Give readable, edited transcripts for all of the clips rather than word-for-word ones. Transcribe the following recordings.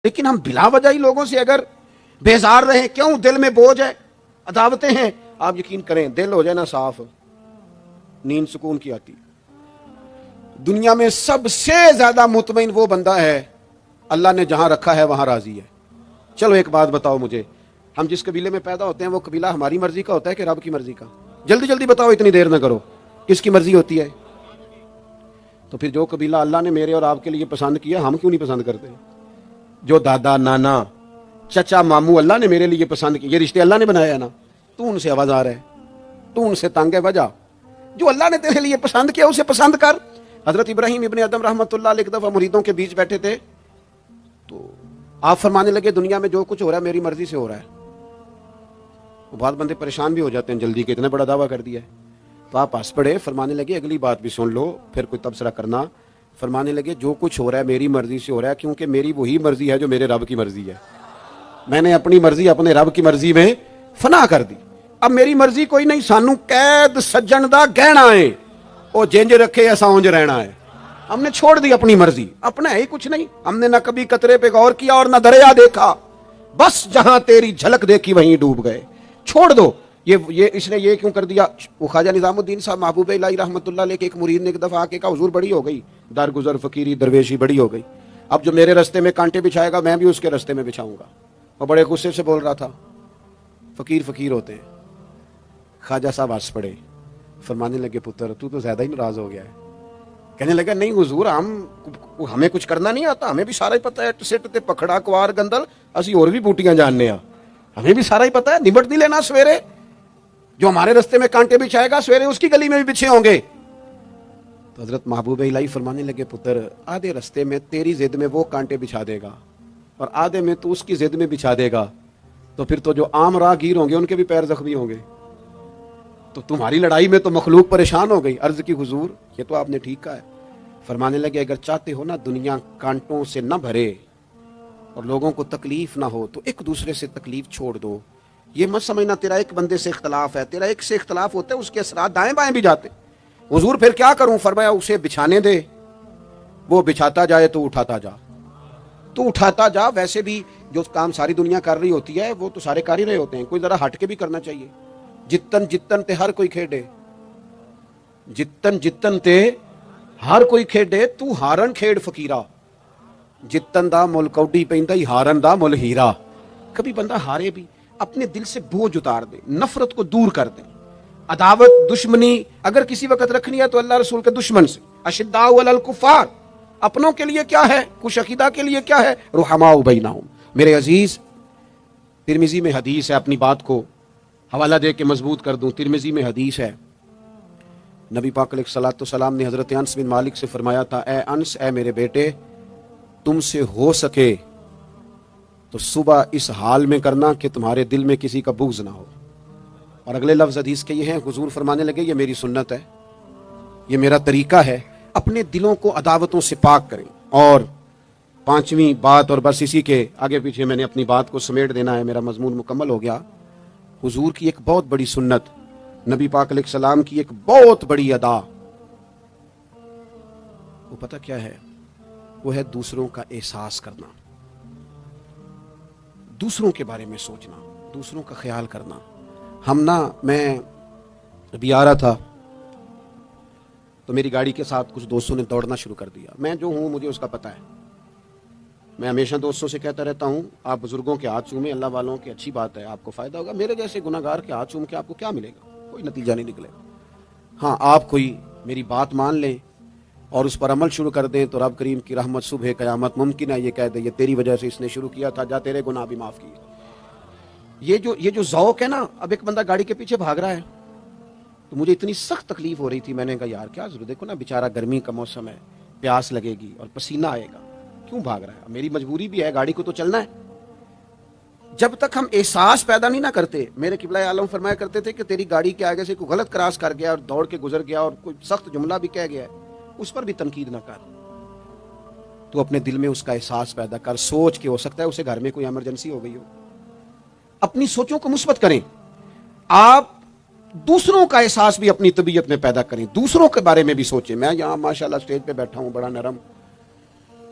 لیکن ہم بلا وجہ ہی لوگوں سے اگر بیزار رہیں، کیوں؟ دل میں بوجھ ہے، عداوتیں ہیں. آپ یقین کریں دل ہو جائے نا صاف، نیند سکون کی آتی. دنیا میں سب سے زیادہ مطمئن وہ بندہ ہے اللہ نے جہاں رکھا ہے وہاں راضی ہے. چلو ایک بات بتاؤ مجھے، ہم جس قبیلے میں پیدا ہوتے ہیں وہ قبیلہ ہماری مرضی کا ہوتا ہے کہ رب کی مرضی کا؟ جلدی جلدی بتاؤ، اتنی دیر نہ کرو. کس کی مرضی ہوتی ہے؟ تو پھر جو قبیلہ اللہ نے میرے اور آپ کے لیے پسند کیا، ہم کیوں نہیں پسند کرتے؟ جو دادا نانا چچا ماموں اللہ نے میرے لیے پسند کیا، یہ رشتے اللہ نے بنایا ہے نا. تو ان سے آواز آ رہا ہے، تو ان سے تنگ ہے وجہ. جو اللہ نے تیرے لیے پسند کیا اسے پسند کر. حضرت ابراہیم ابن ادم رحمۃ اللہ علیہ ایک دفعہ مریدوں کے بیچ بیٹھے تھے، تو آپ فرمانے لگے دنیا میں جو کچھ ہو رہا ہے میری مرضی سے ہو رہا ہے. وہ بہت بندے پریشان بھی ہو جاتے ہیں جلدی کے، اتنا بڑا دعویٰ کر دیا ہے. تو آپ ہنس پڑے، فرمانے لگے اگلی بات بھی سن لو پھر کوئی تبصرہ کرنا. فرمانے لگے جو کچھ ہو رہا ہے میری مرضی سے ہو رہا ہے، کیونکہ میری وہی مرضی ہے جو میرے رب کی مرضی ہے. میں نے اپنی مرضی اپنے رب کی مرضی میں فنا کر دی. اب میری مرضی کوئی نہیں، سانو قید سجن دا گہنا ہے، وہ جنج رکھے ایسا اونج رہنا ہے. ہم نے چھوڑ دی اپنی مرضی، اپنا ہے ہی کچھ نہیں. ہم نے نہ کبھی قطرے پہ غور کیا اور نہ دریا دیکھا، بس جہاں تیری جھلک دیکھی وہیں ڈوب گئے. چھوڑ دو. یہ اس نے یہ کیوں کر دیا؟ وہ خواجہ نظام الدین صاحب محبوب الہی رحمۃ اللہ علیہ کے ایک مرید نے ایک دفعہ آ کے کہا حضور بڑی ہو گئی درگزر فقیری درویشی بڑی ہو گئی، اب جو میرے رستے میں کانٹے بچھائے گا میں بھی اس کے رستے میں بچھاؤں گا. وہ بڑے غصے سے بول رہا تھا. فقیر فقیر ہوتے ہیں. خواجہ صاحب ہنس پڑے، فرمانے لگے پتر تو زیادہ ہی ناراض ہو گیا ہے. کہنے لگا نہیں حضور ہمیں کچھ کرنا نہیں آتا، ہمیں بھی سارا ہی پتا ہے. سٹ تے پکھڑا کوار گندل اسی اور بھی بوٹیاں جاننے ہاں، ہمیں بھی سارا ہی پتا ہے. نمٹ نہیں لینا سویرے، جو ہمارے رستے میں کانٹے بچھائے گا سویرے اس کی گلی میں بھی بچھے ہوں گے. تو حضرت محبوب الہی فرمانے لگے پتر آدھے رستے میں تیری ضد میں وہ کانٹے بچھا دے گا اور آدھے میں تو اس کی ضد میں بچھا دے گا، تو پھر تو جو عام راہ گیر ہوں گے ان کے بھی پیر زخمی ہوں گے. تو تمہاری لڑائی میں تو مخلوق پریشان ہو گئی. عرض کی حضور یہ تو آپ نے ٹھیک کہا ہے. فرمانے لگے اگر چاہتے ہو نا دنیا کانٹوں سے نہ بھرے اور لوگوں کو تکلیف نہ ہو تو ایک دوسرے سے تکلیف چھوڑ دو. یہ مت سمجھنا تیرا ایک بندے سے اختلاف ہے، تیرا ایک سے اختلاف ہوتا ہے اس کے اثرات دائیں بائیں بھی جاتے. حضور پھر کیا کروں؟ فرمایا اسے بچھانے دے، وہ بچھاتا جائے تو اٹھاتا جا، تو اٹھاتا جا. ویسے بھی جو کام ساری دنیا کر رہی ہوتی ہے وہ تو سارے کر ہی رہے ہوتے ہیں، کوئی ذرا ہٹ کے بھی کرنا چاہیے. جتن جتن تے ہر کوئی کھیڈے، جتن جتن تے ہر کوئی کھیڈے، تو ہارن کھیڈ فقیرا. جتن دا مل کوڈی پیندا ہی ہارن دا مل ہیرا. کبھی بندہ ہارے بھی اپنے دل سے بوجھ اتار دے، نفرت کو دور کر دے. عداوت دشمنی اگر کسی وقت رکھنی ہے تو اللہ رسول کے دشمن سے. اشداء علی الکفار، اپنوں کے لیے کیا ہے، کش عقیدہ کے لیے کیا ہے، رحماء بینہم. میرے عزیز ترمذی میں حدیث ہے، اپنی بات کو حوالہ دے کے مضبوط کر دوں. ترمذی میں حدیث ہے، نبی پاک علیہ الصلوۃ والسلام نے حضرت انس بن مالک سے فرمایا تھا اے انس، اے میرے بیٹے، تم سے ہو سکے تو صبح اس حال میں کرنا کہ تمہارے دل میں کسی کا بغض نہ ہو. اور اگلے لفظ حدیث کے یہ ہیں، حضور فرمانے لگے یہ میری سنت ہے، یہ میرا طریقہ ہے، اپنے دلوں کو عداوتوں سے پاک کریں. اور پانچویں بات، اور بس اسی کے آگے پیچھے میں نے اپنی بات کو سمیٹ دینا ہے، میرا مضمون مکمل ہو گیا. حضور کی ایک بہت بڑی سنت، نبی پاک علیہ السلام کی ایک بہت بڑی ادا، وہ پتہ کیا ہے؟ وہ ہے دوسروں کا احساس کرنا، دوسروں کے بارے میں سوچنا، دوسروں کا خیال کرنا. میں ابھی آ رہا تھا تو میری گاڑی کے ساتھ کچھ دوستوں نے دوڑنا شروع کر دیا. میں جو ہوں مجھے اس کا پتہ ہے، میں ہمیشہ دوستوں سے کہتا رہتا ہوں آپ بزرگوں کے ہاتھ چومیں، اللہ والوں کی اچھی بات ہے، آپ کو فائدہ ہوگا. میرے جیسے گناہ گار کے ہاتھ چوم کے آپ کو کیا ملے گا؟ کوئی نتیجہ نہیں نکلے گا. ہاں آپ کوئی میری بات مان لیں اور اس پر عمل شروع کر دیں تو رب کریم کی رحمت صبح قیامت ممکن ہے یہ کہہ دے یہ تیری وجہ سے اس نے شروع کیا تھا، جا تیرے گناہ بھی معاف کیے. یہ جو ذوق ہے نا، اب ایک بندہ گاڑی کے پیچھے بھاگ رہا ہے تو مجھے اتنی سخت تکلیف ہو رہی تھی. میں نے کہا یار کیا ضرورت، دیکھو نا بیچارہ گرمی کا موسم ہے، پیاس لگے گی اور پسینہ آئے گا، کیوں بھاگ رہا ہے؟ میری مجبوری بھی ہے، گاڑی کو تو چلنا ہے. جب تک ہم احساس پیدا نہیں نہ کرتے، میرے قبلہ عالم فرمایا کرتے تھے کہ تیری گاڑی کے آگے سے کوئی غلط کراس کر گیا اور دوڑ کے گزر گیا اور کوئی سخت جملہ بھی کہہ گیا ہے، اس پر بھی تنقید نہ کر، تو اپنے دل میں اس کا احساس پیدا کر. سوچ کے ہو سکتا ہے اسے گھر میں کوئی ایمرجنسی ہو گئی ہو. اپنی سوچوں کو مثبت کریں. آپ دوسروں کا احساس بھی اپنی طبیعت میں پیدا کریں، دوسروں کے بارے میں بھی سوچیں. میں یہاں ماشاءاللہ اسٹیج پہ بیٹھا ہوں بڑا نرم،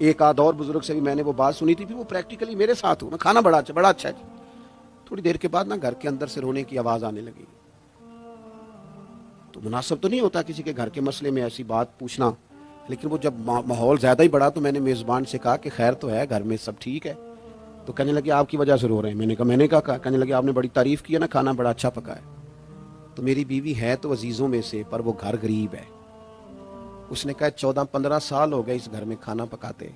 ایک آدھ اور بزرگ سے بھی میں نے وہ بات سنی تھی، پھر وہ پریکٹیکلی میرے ساتھ ہوں، میں کھانا بڑا اچھا ہے، تھوڑی دیر کے بعد نا گھر کے اندر سے رونے کی آواز آنے لگی۔ تو مناسب تو نہیں ہوتا کسی کے گھر کے مسئلے میں ایسی بات پوچھنا، لیکن وہ جب ماحول زیادہ ہی بڑا تو میں نے میزبان سے کہا کہ خیر تو ہے، گھر میں سب ٹھیک ہے؟ تو کہنے لگے آپ کی وجہ سے رو رہے ہیں۔ میں نے کہا کہنے لگے آپ نے بڑی تعریف کی ہے نا، کھانا بڑا اچھا پکا ہے۔ تو میری بیوی ہے تو عزیزوں میں سے، پر وہ گھر غریب ہے۔ اس نے کہا 14-15 سال ہو گئے اس گھر میں کھانا پکاتے،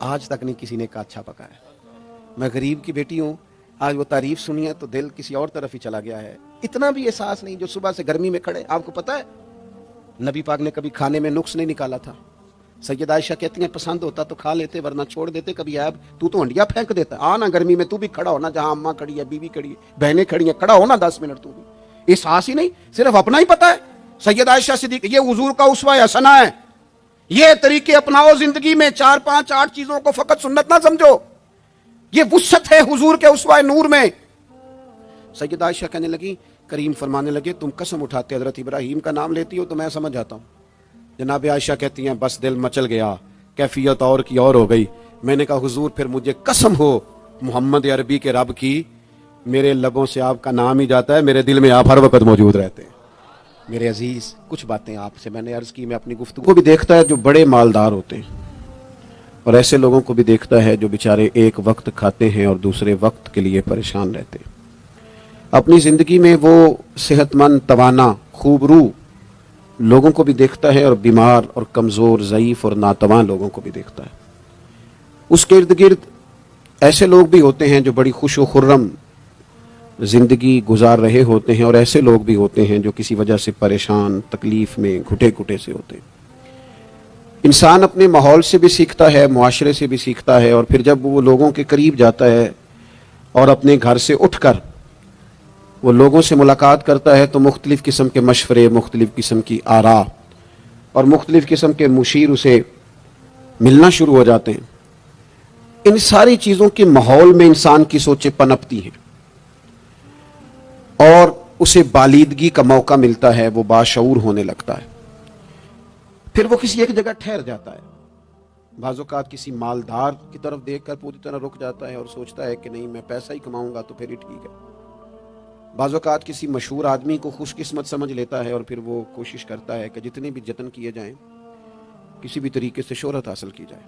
آج تک نہیں کسی نے کہا اچھا پکا ہے۔ میں غریب کی بیٹی ہوں، آج وہ تعریف سنی ہے تو دل کسی اور طرف ہی چلا گیا ہے۔ اتنا بھی احساس نہیں جو صبح سے گرمی میں کھڑے۔ آپ کو پتا ہے نبی پاک نے کبھی کھانے میں نقص نہیں نکالا تھا۔ سیدہ عائشہ کہتی ہیں پسند ہوتا تو کھا لیتے ورنہ چھوڑ دیتے، کبھی عیب تو ہنڈیا پھینک دیتا ہے، آنا گرمی میں تو بھی کھڑا ہونا، جہاں اماں کھڑی ہے، بیوی کھڑی ہے، بہنیں کھڑی ہیں، کھڑا ہونا 10 منٹ تو بھی۔ احساس ہی نہیں، صرف اپنا ہی پتا ہے۔ سیدہ عائشہ صدیقہ یہ حضور کا اسوہ حسنہ ہے، یہ طریقے اپناؤ زندگی میں، 4 5 8 چیزوں کو فقط سنت نہ سمجھو، یہ وسعت ہے حضور کے اسوہ نور میں۔ سیدہ عائشہ کہنے لگی، کریم فرمانے لگے تم قسم اٹھاتے حضرت ابراہیم کا نام لیتی ہو تو میں سمجھ جاتا ہوں۔ جناب عائشہ کہتی ہیں بس دل مچل گیا، کیفیت اور کی اور ہو گئی۔ میں نے کہا حضور پھر مجھے قسم ہو محمد عربی کے رب کی، میرے لبوں سے آپ کا نام ہی جاتا ہے، میرے دل میں آپ ہر وقت موجود رہتے ہیں۔ میرے عزیز کچھ باتیں آپ سے میں نے عرض کی، میں اپنی گفتگو کو بھی دیکھتا ہے جو بڑے مالدار ہوتے ہیں، اور ایسے لوگوں کو بھی دیکھتا ہے جو بیچارے ایک وقت کھاتے ہیں اور دوسرے وقت کے لیے پریشان رہتے ہیں۔ اپنی زندگی میں وہ صحت مند، توانا، خوبرو لوگوں کو بھی دیکھتا ہے، اور بیمار اور کمزور، ضعیف اور ناتواں لوگوں کو بھی دیکھتا ہے۔ اس کے ارد گرد ایسے لوگ بھی ہوتے ہیں جو بڑی خوش و خرم زندگی گزار رہے ہوتے ہیں، اور ایسے لوگ بھی ہوتے ہیں جو کسی وجہ سے پریشان، تکلیف میں گھٹے گھٹے سے ہوتے ہیں۔ انسان اپنے ماحول سے بھی سیکھتا ہے، معاشرے سے بھی سیکھتا ہے، اور پھر جب وہ لوگوں کے قریب جاتا ہے اور اپنے گھر سے اٹھ کر وہ لوگوں سے ملاقات کرتا ہے تو مختلف قسم کے مشورے، مختلف قسم کی آراء اور مختلف قسم کے مشیر اسے ملنا شروع ہو جاتے ہیں۔ ان ساری چیزوں کے ماحول میں انسان کی سوچیں پنپتی ہیں اور اسے بالیدگی کا موقع ملتا ہے، وہ باشعور ہونے لگتا ہے۔ پھر وہ کسی ایک جگہ ٹھہر جاتا ہے، بعض اوقات کسی مالدار کی طرف دیکھ کر پوری طرح رک جاتا ہے اور سوچتا ہے کہ نہیں میں پیسہ ہی کماؤں گا تو پھر ہی ٹھیک ہے۔ بعض اوقات کسی مشہور آدمی کو خوش قسمت سمجھ لیتا ہے اور پھر وہ کوشش کرتا ہے کہ جتنے بھی جتن کیے جائیں کسی بھی طریقے سے شہرت حاصل کی جائے۔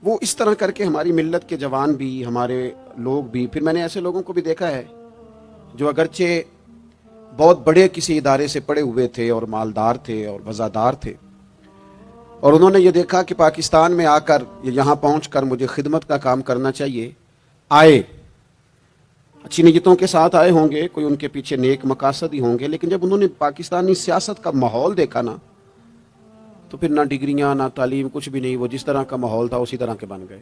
وہ اس طرح کر کے ہماری ملت کے جوان بھی، ہمارے لوگ بھی، پھر میں نے ایسے لوگوں کو بھی دیکھا ہے جو اگرچہ بہت بڑے کسی ادارے سے پڑے ہوئے تھے اور مالدار تھے اور وزادار تھے، اور انہوں نے یہ دیکھا کہ پاکستان میں آ کر یہاں پہنچ کر مجھے خدمت کا کام کرنا چاہیے، آئے، اچھی نیتوں کے ساتھ آئے ہوں گے، کوئی ان کے پیچھے نیک مقاصد ہی ہوں گے، لیکن جب انہوں نے پاکستانی سیاست کا ماحول دیکھا نا تو پھر نہ ڈگریاں نہ تعلیم کچھ بھی نہیں، وہ جس طرح کا ماحول تھا اسی طرح کے بن گئے،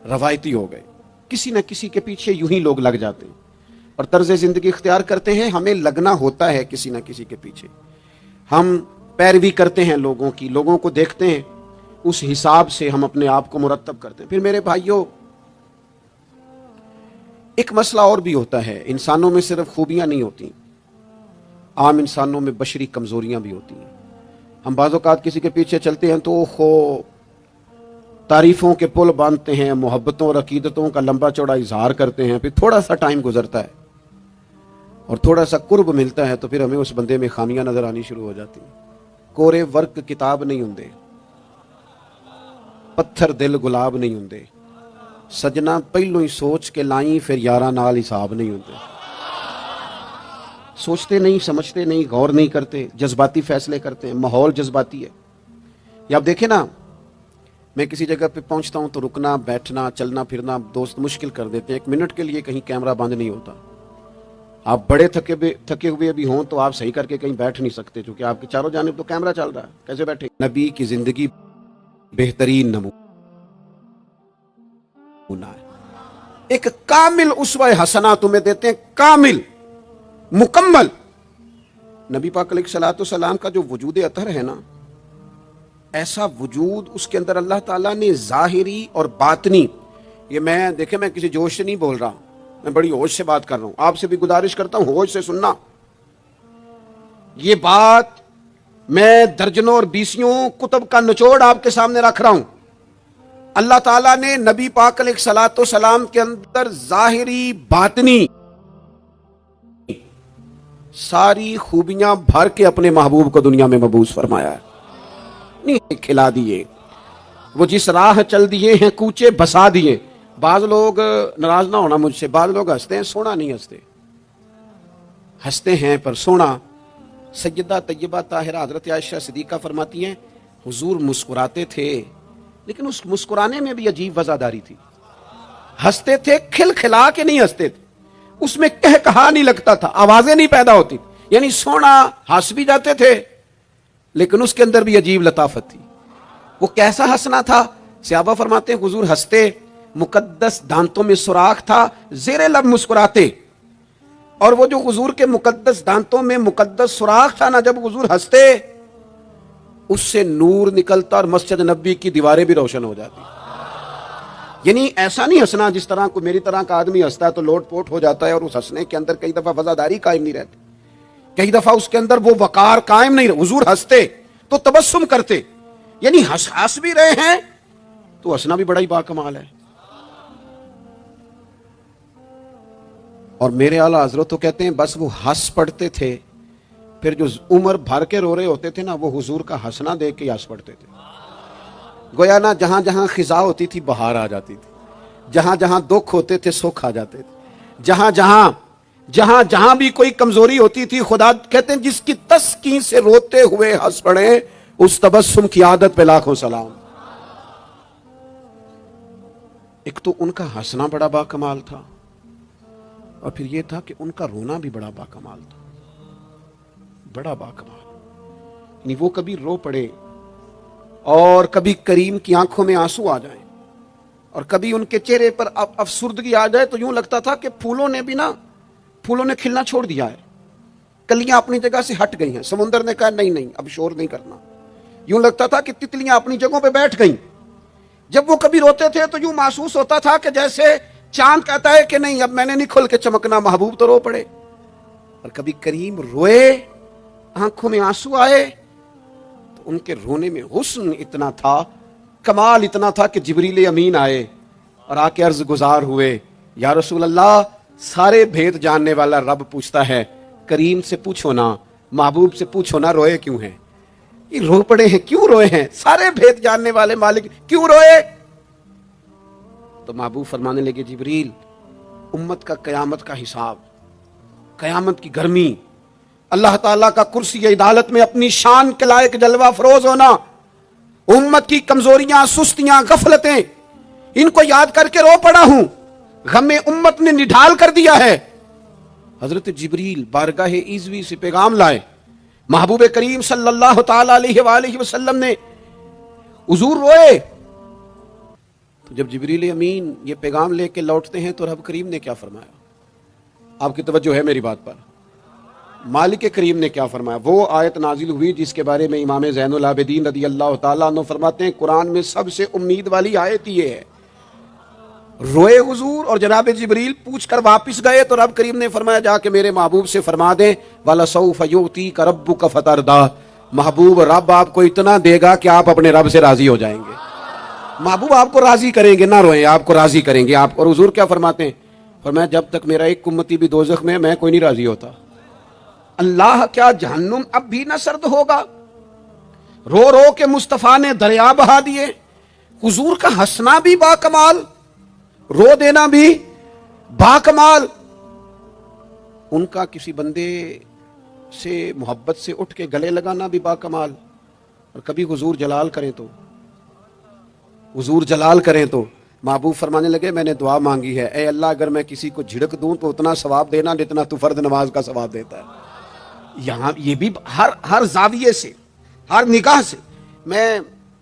روایتی ہو گئے۔ کسی نہ کسی کے پیچھے یوں ہی لوگ لگ جاتے ہیں اور طرز زندگی اختیار کرتے ہیں۔ ہمیں لگنا ہوتا ہے کسی نہ کسی کے پیچھے، ہم پیروی کرتے ہیں لوگوں کی، لوگوں کو دیکھتے ہیں، اس حساب سے ہم اپنے آپ کو مرتب کرتے ہیں۔ پھر میرے بھائیوں ایک مسئلہ اور بھی ہوتا ہے، انسانوں میں صرف خوبیاں نہیں ہوتی، عام انسانوں میں بشری کمزوریاں بھی ہوتی ہیں۔ ہم بعض اوقات کسی کے پیچھے چلتے ہیں تو تعریفوں کے پل باندھتے ہیں، محبتوں اور عقیدتوں کا لمبا چوڑا اظہار کرتے ہیں، پھر تھوڑا سا ٹائم گزرتا ہے اور تھوڑا سا قرب ملتا ہے تو پھر ہمیں اس بندے میں خامیاں نظر آنی شروع ہو جاتی ہیں۔ کورے ورک کتاب نہیں ہوندے، پتھر دل گلاب نہیں ہوندے، سجنا پہلو ہی سوچ کے لائیں پھر یاراں نال حساب نہیں ہوندے۔ سوچتے نہیں، سمجھتے نہیں، غور نہیں کرتے، جذباتی فیصلے کرتے ہیں، ماحول جذباتی ہے۔ یا آپ دیکھیں نا، میں کسی جگہ پہ پہنچتا ہوں تو رکنا، بیٹھنا، چلنا پھرنا دوست مشکل کر دیتے ہیں، 1 منٹ کے لیے کہیں کیمرہ بند نہیں ہوتا۔ آپ بڑے تھکے ہوئے بھی ہوں تو آپ صحیح کر کے کہیں بیٹھ نہیں سکتے کیونکہ آپ کے چاروں جانب تو کیمرہ چل رہا ہے، کیسے بیٹھے؟ نبی کی زندگی بہترین نمونہ ہے، ایک کامل اسوہ حسنہ تمہیں دیتے ہیں، کامل، مکمل۔ نبی پاک علیہ الصلوۃ والسلام کا جو وجود اطہر ہے نا، ایسا وجود اس کے اندر اللہ تعالیٰ نے ظاہری اور باطنی، یہ میں دیکھیں میں کسی جوش سے نہیں بول رہا، میں بڑی ہوش سے بات کر رہا ہوں، آپ سے بھی گزارش کرتا ہوں ہوش سے سننا۔ یہ بات میں درجنوں اور بیسیوں کتب کا نچوڑ آپ کے سامنے رکھ رہا ہوں، اللہ تعالیٰ نے نبی پاک علیہ الصلوۃ والسلام کے اندر ظاہری باطنی ساری خوبیاں بھر کے اپنے محبوب کو دنیا میں مبعوث فرمایا ہے. نہیں کھلا دیے، وہ جس راہ چل دیے ہیں کوچے بسا دیے. بعض لوگ ناراض نہ ہونا مجھ سے، بعض لوگ ہنستے ہیں، سونا نہیں ہنستے، ہنستے ہیں پر سونا. سیدہ طیبہ طاہرہ حضرت عائشہ صدیقہ فرماتی ہیں حضور مسکراتے تھے لیکن اس مسکرانے میں بھی عجیب وزاداری تھی. ہنستے تھے کھل کھلا کے نہیں ہنستے تھے، اس میں کہہ کہا نہیں لگتا تھا، آوازیں نہیں پیدا ہوتی، یعنی سونا ہنس بھی جاتے تھے لیکن اس کے اندر بھی عجیب لطافت تھی. وہ کیسا ہنسنا تھا؟ صحابہ فرماتے ہیں حضور ہنستے، مقدس دانتوں میں سوراخ تھا، زیر لب مسکراتے، اور وہ جو حضور کے مقدس دانتوں میں مقدس سوراخ تھا نا، جب حضور ہنستے اس سے نور نکلتا اور مسجد نبی کی دیواریں بھی روشن ہو جاتی. یعنی ایسا نہیں ہنسنا جس طرح کو میری طرح کا آدمی ہنستا ہے تو لوٹ پوٹ ہو جاتا ہے اور اس ہنسنے کے اندر کئی دفعہ وفاداری قائم نہیں رہتی، کئی دفعہ اس کے اندر وہ وقار قائم نہیں رہتا. حضور ہنستے تو تبسم کرتے، یعنی ہنس بھی رہے ہیں تو ہنسنا بھی بڑا ہی باکمال ہے. اور میرے اعلیٰ حضرت تو کہتے ہیں بس وہ ہنس پڑتے تھے، پھر جو عمر بھر کے رو رہے ہوتے تھے نا وہ حضور کا ہنسنا دیکھ کے ہنس پڑتے تھے. گویا نا جہاں جہاں خزاں ہوتی تھی بہار آ جاتی تھی، جہاں جہاں دکھ ہوتے تھے سکھ آ جاتے تھے، جہاں جہاں بھی کوئی کمزوری ہوتی تھی خدا کہتے ہیں جس کی تسکین سے روتے ہوئے ہنس پڑے اس تبسم کی عادت پہ لاکھوں سلام. ایک تو ان کا ہنسنا بڑا باکمال تھا اور پھر یہ تھا کہ ان کا رونا بھی بڑا باکمال تھا، بڑا باکمال. یعنی وہ کبھی رو پڑے اور کبھی کریم کی آنکھوں میں آنسو آ جائیں اور کبھی ان کے چہرے پر افسردگی آ جائے تو یوں لگتا تھا کہ پھولوں نے کھلنا چھوڑ دیا ہے، کلیاں اپنی جگہ سے ہٹ گئی ہیں. سمندر نے کہا نہیں اب شور نہیں کرنا. یوں لگتا تھا کہ تتلیاں اپنی جگہوں پہ بیٹھ گئیں. جب وہ کبھی روتے تھے تو یوں محسوس ہوتا تھا کہ جیسے چاند کہتا ہے کہ نہیں اب میں نے نہیں کھل کے چمکنا، محبوب تو رو پڑے. اور کبھی کریم روئے، آنکھوں میں آنسو آئے تو ان کے رونے میں حسن اتنا تھا، کمال اتنا تھا کہ جبریل امین آئے اور آ کے عرض گزار ہوئے یا رسول اللہ سارے بھید جاننے والا رب پوچھتا ہے کریم سے پوچھو نا، محبوب سے پوچھو نا روئے کیوں ہیں؟ یہ رو پڑے ہیں، کیوں روئے ہیں؟ سارے بھید جاننے والے مالک کیوں روئے؟ تو محبوب فرمانے لگے جبریل امت کا قیامت کا حساب، قیامت کی گرمی، اللہ تعالیٰ کا کرسی عدالت میں اپنی شان کے لائق جلوہ فروز ہونا، امت کی کمزوریاں، سستیاں، غفلتیں، ان کو یاد کر کے رو پڑا ہوں، غم امت نے نڈھال کر دیا ہے. حضرت جبریل بارگاہ ایزوی سے پیغام لائے، محبوب کریم صلی اللہ تعالی علیہ وآلہ وسلم نے حضور روئے. تو جب جبریل امین یہ پیغام لے کے لوٹتے ہیں تو رب کریم نے کیا فرمایا؟ آپ کی توجہ ہے میری بات پر؟ مالک کریم نے کیا فرمایا؟ وہ آیت نازل ہوئی جس کے بارے میں امام زین العابدین رضی اللہ تعالیٰ عنہ فرماتے ہیں قرآن میں سب سے امید والی آیت یہ ہے. روئے حضور اور جناب جبریل پوچھ کر واپس گئے تو رب کریم نے فرمایا جا کے میرے محبوب سے فرما دیں وَلَسَوْفَ يُعْتِيكَ رَبُّكَ فَتَرْضَىٰ، محبوب رب آپ کو اتنا دے گا کہ آپ اپنے رب سے راضی ہو جائیں گے. محبوب آپ کو راضی کریں گے، نہ روئیں، آپ کو راضی کریں گے. آپ اور حضور کیا فرماتے ہیں؟ فرمایا جب تک میرا ایک امتی بھی دوزخ میں کوئی نہیں راضی ہوتا. اللہ کیا جہنم اب بھی نہ سرد ہوگا؟ رو رو کے مصطفیٰ نے دریا بہا دیے. حضور کا ہنسنا بھی باکمال، رو دینا بھی باکمال. ان کا کسی بندے سے محبت سے اٹھ کے گلے لگانا بھی باکمال. اور کبھی حضور جلال کریں تو محبوب فرمانے لگے میں نے دعا مانگی ہے اے اللہ اگر میں کسی کو جھڑک دوں تو اتنا ثواب دینا جتنا تو فرد نماز کا ثواب دیتا ہے. یہاں یہ بھی ہر زاویے سے، ہر نگاہ سے. میں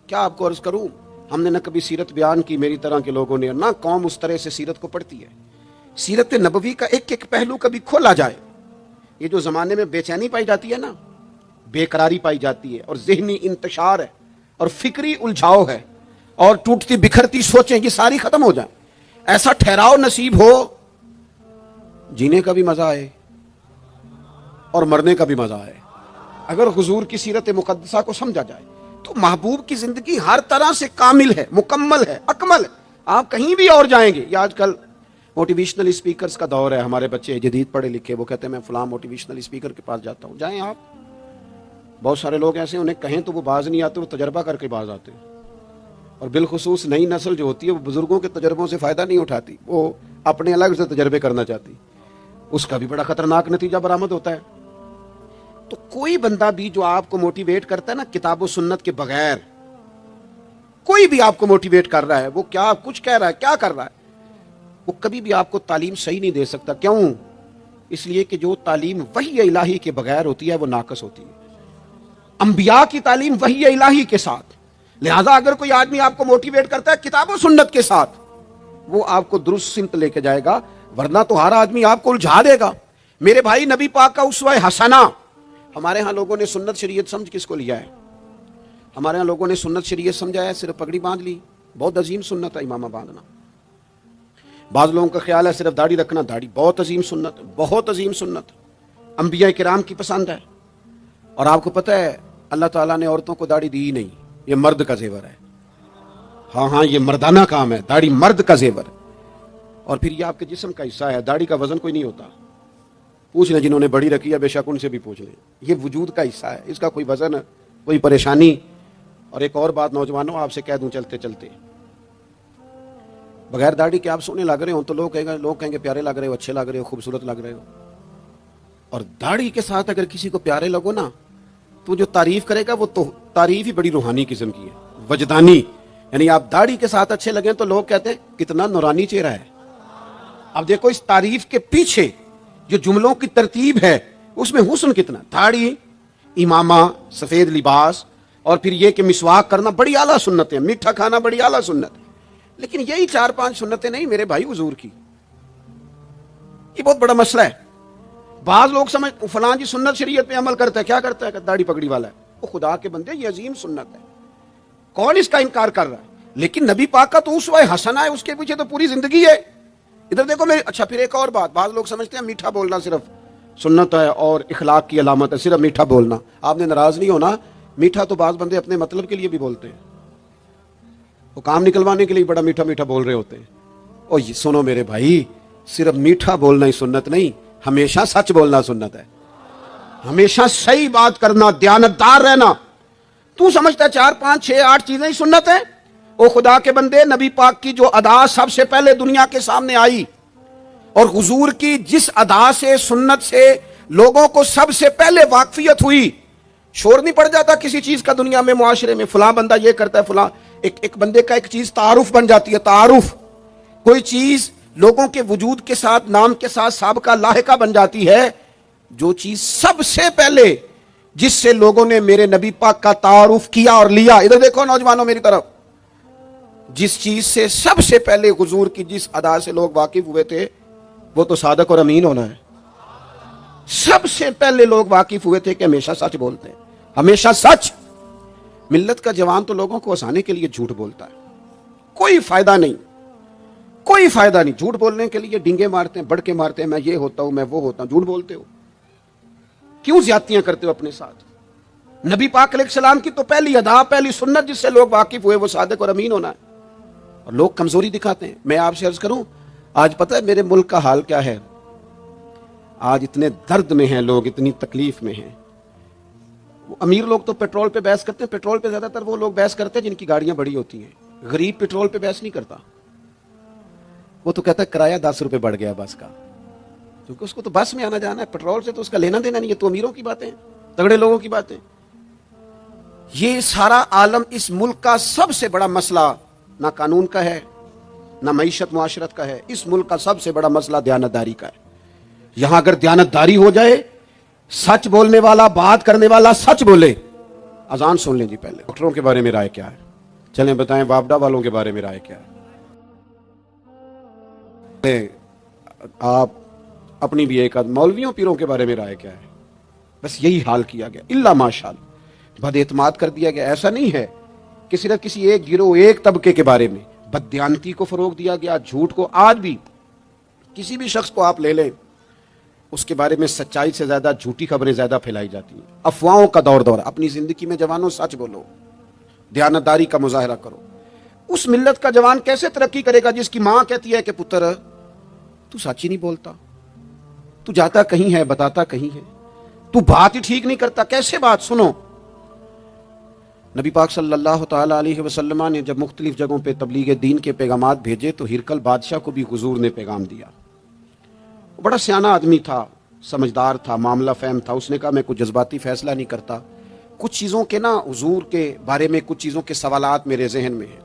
کیا آپ کو عرض کروں، ہم نے نہ کبھی سیرت بیان کی میری طرح کے لوگوں نے، نہ قوم اس طرح سے سیرت کو پڑھتی ہے. سیرت نبوی کا ایک ایک پہلو کبھی کھولا جائے. یہ جو زمانے میں بے چینی پائی جاتی ہے نا، بے قراری پائی جاتی ہے اور ذہنی انتشار ہے اور فکری الجھاؤ ہے اور ٹوٹتی بکھرتی سوچیں یہ ساری ختم ہو جائیں. ایسا ٹھہراؤ نصیب ہو، جینے کا بھی مزہ آئے اور مرنے کا بھی مزہ آئے. اگر حضور کی سیرت مقدسہ کو سمجھا جائے، تو محبوب کی زندگی ہر طرح سے کامل ہے، مکمل ہے، اکمل ہے. آپ کہیں بھی اور جائیں گے. یہ آج کل موٹیویشنل اسپیکرز کا دور ہے. ہمارے بچے جدید پڑھے لکھے، وہ کہتے ہیں میں فلاں موٹیویشنل اسپیکر کے پاس جاتا ہوں. جائیں آپ. بہت سارے لوگ ایسے انہیں کہیں تو وہ باز نہیں آتے، وہ تجربہ کر کے باز آتے ہیں. اور بالخصوص نئی نسل جو ہوتی ہے وہ بزرگوں کے تجربوں سے فائدہ نہیں اٹھاتی، وہ اپنے الگ سے تجربے کرنا چاہتی. اس کا بھی بڑا خطرناک نتیجہ برآمد ہوتا ہے. تو کوئی بندہ بھی جو آپ کو موٹیویٹ کرتا ہے نا کتاب و سنت کے بغیر، کوئی بھی آپ کو موٹیویٹ کر رہا ہے، وہ کیا کچھ کہہ رہا ہے، کیا کر رہا ہے، وہ کبھی بھی آپ کو تعلیم صحیح نہیں دے سکتا. کیوں؟ اس لیے کہ جو تعلیم وحی الہی کے بغیر ہوتی ہے وہ ناقص ہوتی ہے. انبیاء کی تعلیم وحی الہی کے ساتھ. لہذا اگر کوئی آدمی آپ کو موٹیویٹ کرتا ہے کتاب و سنت کے ساتھ، وہ آپ کو درست سمت لے کے جائے گا، ورنہ تو ہر آدمی آپ کو الجھا دے گا. میرے بھائی، نبی پاک کا اسوہ حسنہ. ہمارے ہاں لوگوں نے سنت شریعت سمجھ کس کو لیا ہے؟ ہمارے ہاں لوگوں نے سنت شریعت سمجھا ہے صرف پگڑی باندھ لی. بہت عظیم سنت ہے امامہ باندھنا. بعض لوگوں کا خیال ہے صرف داڑھی رکھنا. داڑھی بہت عظیم سنت، بہت عظیم سنت، انبیاء کرام کی پسند ہے. اور آپ کو پتہ ہے اللہ تعالیٰ نے عورتوں کو داڑھی دی ہی نہیں، یہ مرد کا زیور ہے. ہاں یہ مردانہ کام ہے، داڑھی مرد کا زیور. اور پھر یہ آپ کے جسم کا حصہ ہے. داڑھی کا وزن کوئی نہیں ہوتا. پوچھ لیں جنہوں نے بڑی رکھی ہے، بے شک ان سے بھی پوچھ لیں. یہ وجود کا حصہ ہے، اس کا کوئی وزن، کوئی پریشانی. اور ایک اور بات نوجوانوں آپ سے کہہ دوں چلتے چلتے، بغیر داڑھی کے آپ سونے لگ رہے ہو تو لوگ کہیں گے پیارے لگ رہے ہو، اچھے لگ رہے ہو، خوبصورت لگ رہے ہو. اور داڑھی کے ساتھ اگر کسی کو پیارے لگو نا تو جو تعریف کرے گا وہ تو تعریف ہی بڑی روحانی قسم کی ہے، وجدانی. یعنی آپ داڑھی کے ساتھ اچھے لگیں تو لوگ کہتے ہیں کتنا نورانی چہرہ ہے. اب دیکھو اس تعریف کے پیچھے جو جملوں کی ترتیب ہے اس میں حسن کتنا. داڑھی، امامہ، سفید لباس، اور پھر یہ کہ مسواک کرنا بڑی اعلیٰ سنت ہے، میٹھا کھانا بڑی اعلیٰ سنت ہے. لیکن یہی 4-5 سنتیں نہیں میرے بھائی حضور کی. یہ بہت بڑا مسئلہ ہے. بعض لوگ سمجھ فلاں جی سنت شریعت پہ عمل کرتا ہے، کیا کرتا ہے کہ داڑھی پگڑی والا ہے. وہ خدا کے بندے یہ عظیم سنت ہے، کون اس کا انکار کر رہا ہے؟ لیکن نبی پاک کا تو اسوہ حسنہ ہے، اس کے پیچھے تو پوری زندگی ہے. ادھر دیکھو میرے. اچھا پھر ایک اور بات، بعض لوگ سمجھتے ہیں میٹھا بولنا صرف سنت ہے اور اخلاق کی علامت ہے، صرف میٹھا بولنا. آپ نے ناراض نہیں ہونا، میٹھا تو بعض بندے اپنے مطلب کے لیے بھی بولتے ہیں. وہ کام نکلوانے کے لیے بڑا میٹھا میٹھا بول رہے ہوتے ہیں. اور یہ سنو میرے بھائی، صرف میٹھا بولنا ہی سنت نہیں، ہمیشہ سچ بولنا سنت ہے. ہمیشہ صحیح بات کرنا، دیانتدار رہنا. تو سمجھتا ہے 4 5 6 8 چیزیں ہی سنت ہیں؟ او خدا کے بندے، نبی پاک کی جو ادا سب سے پہلے دنیا کے سامنے آئی، اور حضور کی جس ادا سے، سنت سے لوگوں کو سب سے پہلے واقفیت ہوئی. شور نہیں پڑ جاتا کسی چیز کا دنیا میں، معاشرے میں فلاں بندہ یہ کرتا ہے، فلاں ایک بندے کا ایک چیز تعارف بن جاتی ہے. تعارف، کوئی چیز لوگوں کے وجود کے ساتھ، نام کے ساتھ سابقہ لاحقہ بن جاتی ہے. جو چیز سب سے پہلے جس سے لوگوں نے میرے نبی پاک کا تعارف کیا اور لیا، ادھر دیکھو نوجوانوں میری طرف، جس چیز سے سب سے پہلے حضور کی جس ادا سے لوگ واقف ہوئے تھے وہ تو صادق اور امین ہونا ہے. سب سے پہلے لوگ واقف ہوئے تھے کہ ہمیشہ سچ بولتے ہیں، ہمیشہ سچ. ملت کا جوان تو لوگوں کو ہنسانے کے لیے جھوٹ بولتا ہے، کوئی فائدہ نہیں، کوئی فائدہ نہیں. جھوٹ بولنے کے لیے ڈنگے مارتے ہیں، بڑھ کے مارتے ہیں، میں یہ ہوتا ہوں، میں وہ ہوتا ہوں. جھوٹ بولتے ہو، کیوں زیادتیاں کرتے ہو اپنے ساتھ؟ نبی پاک علیہ السلام کی تو پہلی ادا، پہلی سنت جس سے لوگ واقف ہوئے وہ صادق اور امین ہونا ہے. اور لوگ کمزوری دکھاتے ہیں. میں آپ سے عرض کروں، آج پتہ ہے میرے ملک کا حال کیا ہے؟ آج اتنے درد میں ہیں لوگ، اتنی تکلیف میں ہیں. امیر لوگ تو پیٹرول پہ بحث کرتے ہیں. پیٹرول پہ زیادہ تر وہ لوگ بحث کرتے ہیں جن کی گاڑیاں بڑی ہوتی ہیں. غریب پیٹرول پہ بحث نہیں کرتا. وہ تو کہتا ہے کرایہ 10 روپے بڑھ گیا بس کا، کیونکہ اس کو تو بس میں آنا جانا ہے، پیٹرول سے تو اس کا لینا دینا نہیں ہے. تو امیروں کی باتیں، تگڑے لوگوں کی باتیں. یہ سارا عالم، اس ملک کا سب سے بڑا مسئلہ نہ قانون کا ہے، نہ معیشت معاشرت کا ہے. اس ملک کا سب سے بڑا مسئلہ دیانتداری کا ہے. یہاں اگر دیانتداری ہو جائے، سچ بولنے والا، بات کرنے والا سچ بولے. اذان سن لیں جی پہلے. ڈاکٹروں کے بارے میں رائے کیا ہے؟ چلیں بتائیں. وابڈا والوں کے بارے میں رائے کیا ہے؟ آپ اپنی بھی ایک آدھ مولویوں پیروں کے بارے میں رائے کیا ہے؟ بس یہی حال کیا گیا. الا ماشاءاللہ بد اعتماد کر دیا گیا. ایسا نہیں ہے کہ صرف کسی ایک گروہ، ایک طبقے کے بارے میں بددیانتی کو فروغ دیا گیا، جھوٹ کو. آج بھی کسی بھی شخص کو آپ لے لیں، اس کے بارے میں سچائی سے زیادہ جھوٹی خبریں زیادہ پھیلائی جاتی ہیں. افواہوں کا دور. اپنی زندگی میں جوانوں سچ بولو. دیانتداری کا مظاہرہ کرو. اس ملت کا جوان کیسے ترقی کرے گا جس کی ماں کہتی ہے کہ پتر تو سچ ہی نہیں بولتا, تو جاتا کہیں ہے بتاتا کہیں ہے, تو بات ہی ٹھیک نہیں کرتا. کیسے بات سنو. نبی پاک صلی اللہ تعالی علیہ وسلم نے جب مختلف جگہوں پہ تبلیغ دین کے پیغامات بھیجے تو ہرقل بادشاہ کو بھی حضور نے پیغام دیا. بڑا سیانا آدمی تھا, سمجھدار تھا, معاملہ فہم تھا. اس نے کہا میں کوئی جذباتی فیصلہ نہیں کرتا, کچھ چیزوں کے نا حضور کے بارے میں کچھ چیزوں کے سوالات میرے ذہن میں ہیں.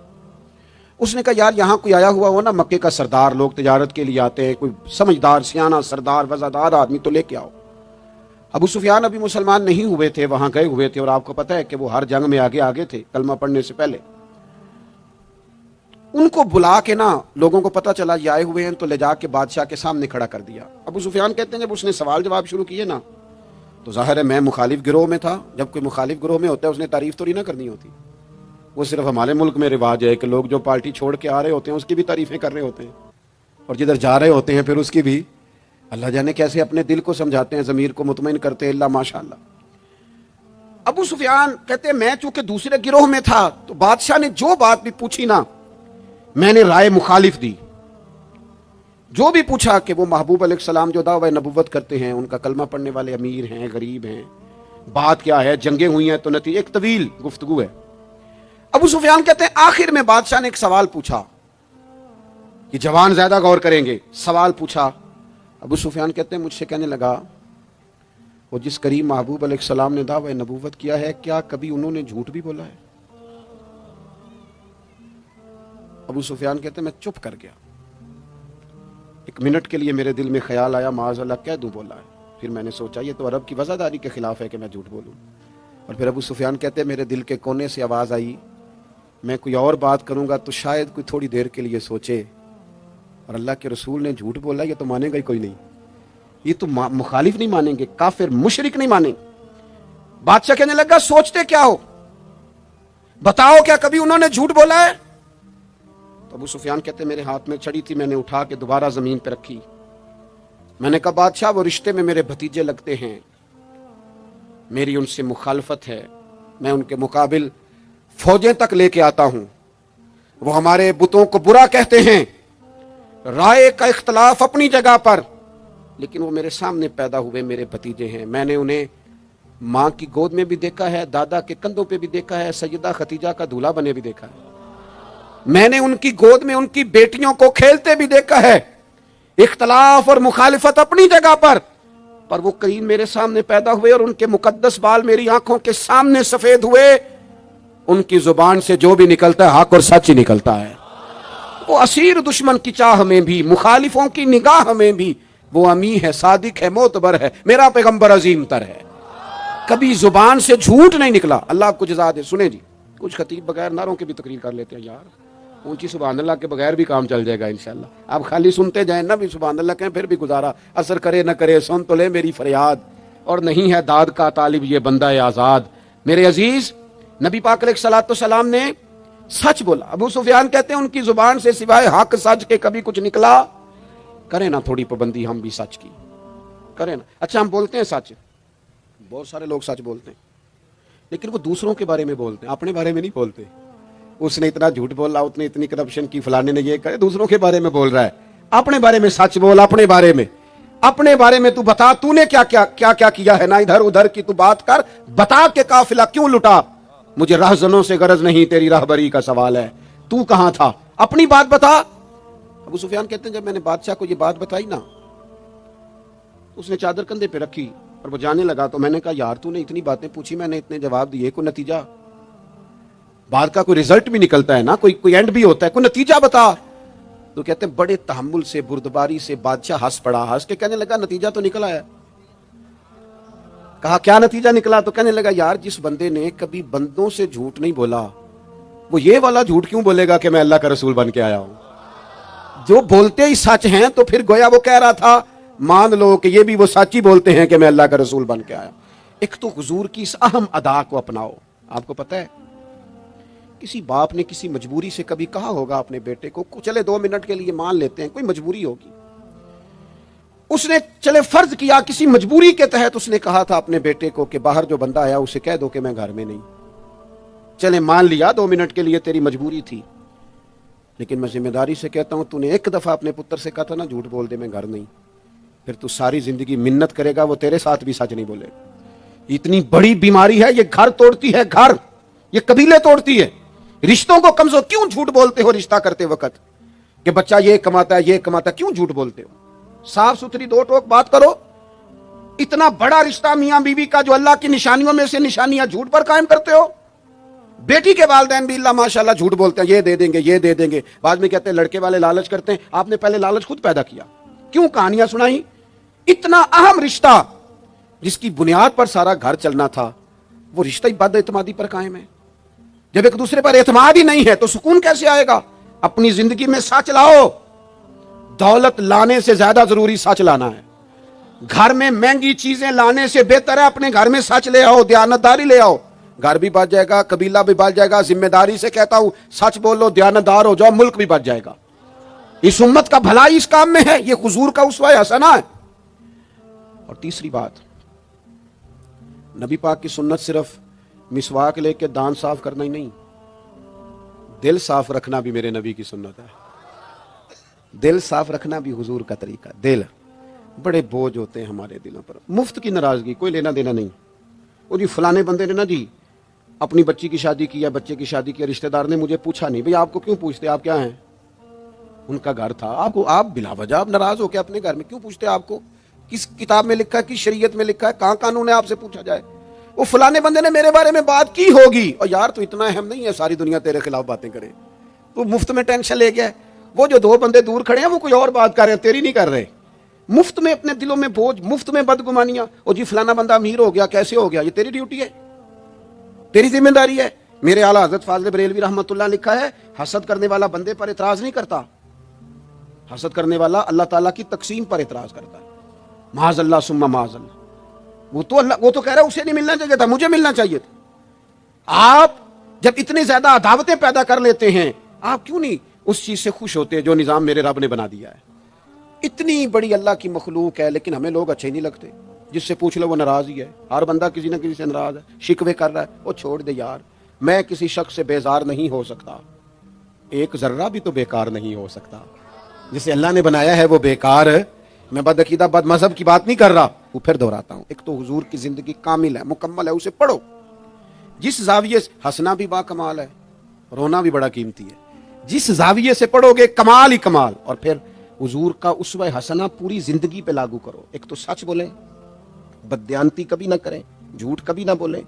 اس نے کہا یار یہاں کوئی آیا ہوا ہو نا مکے کا سردار, لوگ تجارت کے لیے آتے ہیں, کوئی سمجھدار سیانا سردار وزادار آدمی تو لے کے آؤ. ابو سفیان ابھی مسلمان نہیں ہوئے تھے, وہاں گئے ہوئے تھے, اور آپ کو پتہ ہے کہ وہ ہر جنگ میں آگے تھے کلمہ پڑھنے سے پہلے. ان کو بلا کے نا لوگوں کو پتہ چلا یہ آئے ہوئے ہیں تو لے جا کے بادشاہ کے سامنے کھڑا کر دیا. ابو سفیان کہتے ہیں جب اس نے سوال جواب شروع کیے نا تو ظاہر ہے میں مخالف گروہ میں تھا. جب کوئی مخالف گروہ میں ہوتا ہے اس نے تعریف تو نہیں نہ کرنی ہوتی. وہ صرف ہمارے ملک میں رواج ہے کہ لوگ جو پارٹی چھوڑ کے آ رہے ہوتے ہیں اس کی بھی تعریفیں کر رہے ہوتے ہیں, اور جدھر جا رہے ہوتے ہیں پھر اس کی بھی. اللہ جانے کیسے اپنے دل کو سمجھاتے ہیں, ضمیر کو مطمئن کرتے ہیں, اللہ ماشاءاللہ. ابو سفیان کہتے ہیں میں چونکہ دوسرے گروہ میں تھا تو بادشاہ نے جو بات بھی پوچھی نا میں نے رائے مخالف دی. جو بھی پوچھا کہ وہ محبوب علیہ السلام جو دعوی نبوت کرتے ہیں, ان کا کلمہ پڑھنے والے امیر ہیں, غریب ہیں, بات کیا ہے, جنگیں ہوئی ہیں تو نتیجہ ایک طویل گفتگو ہے. ابو سفیان کہتے ہیں آخر میں بادشاہ نے ایک سوال پوچھا, یہ جوان زیادہ غور کریں گے. سوال پوچھا. ابو سفیان کہتے ہیں مجھ سے کہنے لگا وہ جس کریم محبوب علیہ السلام نے دعوی نبوت کیا ہے کیا کبھی انہوں نے جھوٹ بھی بولا ہے؟ ابو سفیان کہتے ہیں میں چپ کر گیا. ایک منٹ کے لیے میرے دل میں خیال آیا معاذ اللہ کہہ دوں بولا ہے. پھر میں نے سوچا یہ تو عرب کی وزاداری کے خلاف ہے کہ میں جھوٹ بولوں. اور پھر ابو سفیان کہتے ہیں میرے دل کے کونے سے آواز آئی میں کوئی اور بات کروں گا تو شاید کوئی تھوڑی دیر کے لیے سوچے, اور اللہ کے رسول نے جھوٹ بولا یہ تو مانے گا ہی کوئی نہیں, یہ تو مخالف نہیں مانیں گے, کافر مشرک نہیں مانیں. بادشاہ کہنے لگا سوچتے کیا ہو, بتاؤ کیا کبھی انہوں نے جھوٹ بولا ہے؟ تو ابو سفیان کہتے میرے ہاتھ میں چھڑی تھی, میں نے اٹھا کے دوبارہ زمین پہ رکھی. میں نے کہا بادشاہ وہ رشتے میں میرے بھتیجے لگتے ہیں, میری ان سے مخالفت ہے, میں ان کے مقابل فوجیں تک لے کے آتا ہوں, وہ ہمارے بتوں کو برا کہتے ہیں, رائے کا اختلاف اپنی جگہ پر, لیکن وہ میرے سامنے پیدا ہوئے میرے بھتیجے ہیں. میں نے انہیں ماں کی گود میں بھی دیکھا ہے, دادا کے کندھوں پہ بھی دیکھا ہے, سیدہ خدیجہ کا دولہا بنے بھی دیکھا ہے, میں نے ان کی گود میں ان کی بیٹیوں کو کھیلتے بھی دیکھا ہے. اختلاف اور مخالفت اپنی جگہ پر وہ کریم میرے سامنے پیدا ہوئے اور ان کے مقدس بال میری آنکھوں کے سامنے سفید ہوئے. ان کی زبان سے جو بھی نکلتا ہے حق اور سچ ہی نکلتا ہے. وہ اسیر دشمن کی چاہ میں بھی, مخالفوں کی نگاہ میں بھی وہ امی ہے, صادق ہے, معتبر ہے, میرا پیغمبر عظیم تر ہے. کبھی زبان سے جھوٹ نہیں نکلا. اللہ آپ کو جزا دے. سنیں جی کچھ خطیب بغیر نعروں کے بھی تقریر کر لیتے ہیں یار, اونچی سبحان اللہ کے بغیر بھی کام چل جائے گا انشاءاللہ. آپ خالی سنتے جائیں نہ بھی سبحان اللہ کہیں پھر بھی گزارا, اثر کرے نہ کرے سن تو لے میری فریاد, اور نہیں ہے داد کا طالب یہ بندہ آزاد. میرے عزیز نبی پاک علیہ الصلوۃ والسلام نے سچ بولا. ابو سفیان کہتے ہیں ان کی زبان سے سوائے حق سچ کے کبھی کچھ نکلا. کریں نا تھوڑی پابندی ہم بھی سچ کی, کریں نا. اچھا ہم بولتے ہیں سچ, بہت سارے لوگ سچ بولتے ہیں, لیکن وہ دوسروں کے بارے میں بولتے ہیں, اپنے بارے میں نہیں بولتے. اس نے اتنا جھوٹ بولا, اس نے اتنی کرپشن کی, فلانے نے یہ کرے, دوسروں کے بارے میں بول رہا ہے. اپنے بارے میں سچ بول, اپنے بارے میں تو بتا تو نے کیا کیا ہے, نا ادھر ادھر کی تو بات کر, بتا کہ قافلہ کیوں لٹا. مجھے راہزنوں سے غرض نہیں, تیری راہبری کا سوال ہے, تو کہاں تھا, اپنی بات بتا. ابو سفیان کہتے ہیں جب میں نے بادشاہ کو یہ بات بتائی نا, اس نے چادر کندھے پہ رکھی اور وہ جانے لگا. تو میں نے کہا یار تو نے اتنی باتیں پوچھی, میں نے اتنے جواب دیے, کوئی نتیجہ, بات کا کوئی رزلٹ بھی نکلتا ہے نا, کوئی اینڈ بھی ہوتا ہے, کوئی نتیجہ بتا. تو کہتے ہیں بڑے تحمل سے, بردباری سے بادشاہ ہنس پڑا. ہنس کے کہنے لگا نتیجہ تو نکلا ہے. کہا کیا نتیجہ نکلا؟ تو کہنے لگا یار جس بندے نے کبھی بندوں سے جھوٹ نہیں بولا وہ یہ والا جھوٹ کیوں بولے گا کہ میں اللہ کا رسول بن کے آیا ہوں. جو بولتے ہی سچ ہیں تو پھر گویا وہ کہہ رہا تھا مان لو کہ یہ بھی وہ سچ ہی بولتے ہیں کہ میں اللہ کا رسول بن کے آیا. ایک تو حضور کی اس اہم ادا کو اپناؤ. آپ کو پتہ ہے کسی باپ نے کسی مجبوری سے کبھی کہا ہوگا اپنے بیٹے کو, چلے 2 منٹ کے لیے مان لیتے ہیں کوئی مجبوری ہوگی, اس نے چلے فرض کیا کسی مجبوری کے تحت اس نے کہا تھا اپنے بیٹے کو کہ باہر جو بندہ آیا اسے کہہ دو کہ میں گھر میں نہیں. چلے مان لیا 2 منٹ کے لیے تیری مجبوری تھی، لیکن میں ذمہ داری سے کہتا ہوں، تو نے ایک دفعہ اپنے پتر سے کہا تھا نا جھوٹ بول دے میں گھر نہیں، پھر تو ساری زندگی منت کرے گا وہ تیرے ساتھ بھی سچ نہیں بولے۔ اتنی بڑی بیماری ہے، یہ گھر توڑتی ہے، گھر، یہ قبیلے توڑتی ہے، رشتوں کو کمزور۔ کیوں جھوٹ بولتے ہو رشتہ کرتے وقت کہ بچہ یہ کماتا ہے یہ کماتا ہے؟ کیوں جھوٹ بولتے ہو؟ صاف ستھری 2 ٹوک بات کرو۔ اتنا بڑا رشتہ میاں بیوی کا جو اللہ کی نشانیوں میں سے نشانیاں جھوٹ پر قائم کرتے ہو۔ بیٹی کے والدین بھی اللہ ماشاءاللہ جھوٹ بولتے ہیں، یہ دے دیں گے یہ دے دیں گے، بعد میں کہتے ہیں لڑکے والے لالچ کرتے ہیں۔ آپ نے پہلے لالچ خود پیدا کیا، کیوں کہانیاں سنائی؟ اتنا اہم رشتہ جس کی بنیاد پر سارا گھر چلنا تھا، وہ رشتہ ہی بد اعتمادی پر قائم ہے۔ جب ایک دوسرے پر اعتماد ہی نہیں ہے تو سکون کیسے آئے گا؟ اپنی زندگی میں سچ لاؤ، دولت لانے سے زیادہ ضروری سچ لانا ہے۔ گھر میں مہنگی چیزیں لانے سے بہتر ہے اپنے گھر میں سچ لے آؤ، دیانتداری لے آؤ، گھر بھی بچ جائے گا، قبیلہ بھی بچ جائے گا۔ ذمہ داری سے کہتا ہوں، سچ بولو، دیانتدار ہو جاؤ، ملک بھی بچ جائے گا۔ اس امت کا بھلائی اس کام میں ہے، یہ حضور کا اسوہ حسنہ ہے۔ اور تیسری بات، نبی پاک کی سنت صرف مسواک لے کے دان صاف کرنا ہی نہیں، دل صاف رکھنا بھی میرے نبی کی سنت ہے۔ دل صاف رکھنا بھی حضور کا طریقہ۔ دل بڑے بوجھ ہوتے ہیں ہمارے دلوں پر، مفت کی ناراضگی، کوئی لینا دینا نہیں۔ وہ جی فلانے بندے نے نا جی اپنی بچی کی شادی کی یا بچے کی شادی کی، رشتہ دار نے مجھے پوچھا نہیں۔ بھئی آپ کو کیوں پوچھتے، آپ کیا ہیں؟ ان کا گھر تھا، آپ بلا وجہ آپ ناراض ہو کے اپنے گھر میں کیوں پوچھتے؟ آپ کو کس کتاب میں لکھا ہے، کس شریعت میں لکھا ہے، کہاں قانون ہے آپ سے پوچھا جائے؟ وہ فلانے بندے نے میرے بارے میں بات کی ہوگی، اور یار تو اتنا اہم نہیں ہے ساری دنیا تیرے خلاف باتیں کرے، تو مفت میں ٹینشن لے گیا ہے۔ وہ جو 2 بندے دور کھڑے ہیں وہ کوئی اور بات کر رہے ہیں، تیری نہیں کر رہے۔ مفت میں اپنے دلوں میں بوجھ، مفت میں بدگمانیاں۔ اور جی فلانا بندہ امیر ہو گیا، کیسے ہو گیا؟ یہ تیری ڈیوٹی ہے، تیری ذمہ داری ہے۔ میرے اعلیٰ حضرت فاضل بریلوی رحمۃ اللہ لکھا ہے، حسد کرنے والا بندے پر اعتراض نہیں کرتا، حسد کرنے والا اللہ تعالیٰ کی تقسیم پر اعتراض کرتا ہے۔ معاذ اللہ ثم معاذ اللہ۔ وہ تو کہہ رہا ہے اسے نہیں ملنا چاہیے تھا، مجھے ملنا چاہیے تھا۔ آپ جب اتنی زیادہ عداوتیں پیدا کر لیتے ہیں، آپ کیوں نہیں اس چیز سے خوش ہوتے جو نظام میرے رب نے بنا دیا ہے؟ اتنی بڑی اللہ کی مخلوق ہے، لیکن ہمیں لوگ اچھے نہیں لگتے۔ جس سے پوچھ لو وہ ناراض ہی ہے، ہر بندہ کسی نہ کسی سے ناراض ہے، شکوے کر رہا ہے۔ وہ چھوڑ دے یار، میں کسی شخص سے بیزار نہیں ہو سکتا، ایک ذرہ بھی تو بیکار نہیں ہو سکتا۔ جسے اللہ نے بنایا ہے وہ بیکار ہے۔ میں بد عقیدہ بد مذہب کی بات نہیں کر رہا، وہ پھر دہراتا ہوں، ایک تو حضور کی زندگی کامل ہے، مکمل ہے، اسے پڑھو۔ جس زاویے سے ہنسنا بھی با کمال ہے، رونا بھی بڑا قیمتی ہے۔ جس زاویے سے پڑھو گے کمال ہی کمال۔ اور پھر حضور کا اسوہ حسنہ پوری زندگی پہ لاگو کرو۔ ایک تو سچ بولیں، بددیانتی کبھی نہ کریں، جھوٹ کبھی نہ بولیں،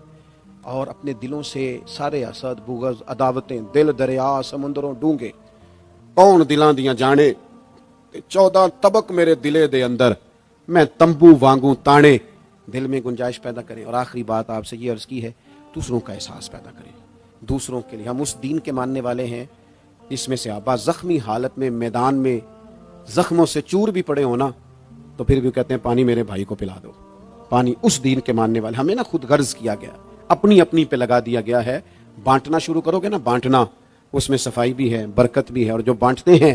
اور اپنے دلوں سے سارے حسد، بغض، عداوتیں، دل دریا سمندروں ڈونگے، کون دلاں دیاں جانے، 14 طبق میرے دلے دے اندر، میں تمبو وانگوں تانے، دل میں گنجائش پیدا کریں۔ اور آخری بات آپ سے یہ عرض کی ہے، دوسروں کا احساس پیدا کریں، دوسروں کے لیے۔ ہم اس دین کے ماننے والے ہیں جس میں سے آبا زخمی حالت میں میدان میں زخموں سے چور بھی پڑے ہونا تو پھر بھی کہتے ہیں پانی میرے بھائی کو پلا دو۔ پانی اس دین کے ماننے والے، ہمیں نا خود غرض کیا گیا، اپنی اپنی پہ لگا دیا گیا ہے۔ بانٹنا شروع کرو گے نا، بانٹنا، اس میں صفائی بھی ہے، برکت بھی ہے، اور جو بانٹتے ہیں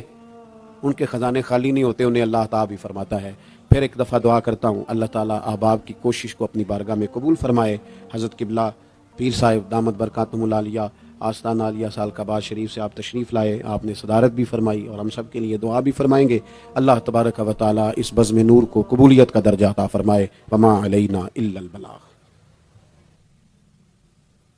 ان کے خزانے خالی نہیں ہوتے، انہیں اللہ تعالیٰ بھی فرماتا ہے۔ پھر ایک دفعہ دعا کرتا ہوں، اللہ تعالیٰ احباب کی کوشش کو اپنی بارگاہ میں قبول فرمائے۔ حضرت قبلہ پیر صاحب دامت برکاتہم العالیہ آستانہ عالیہ سال کعبہ شریف سے آپ تشریف لائے، آپ نے صدارت بھی فرمائی اور ہم سب کے لیے دعا بھی فرمائیں گے۔ اللہ تبارک و تعالیٰ اس بزم نور کو قبولیت کا درجہ عطا فرمائے۔ وما علینا الا البلاغ۔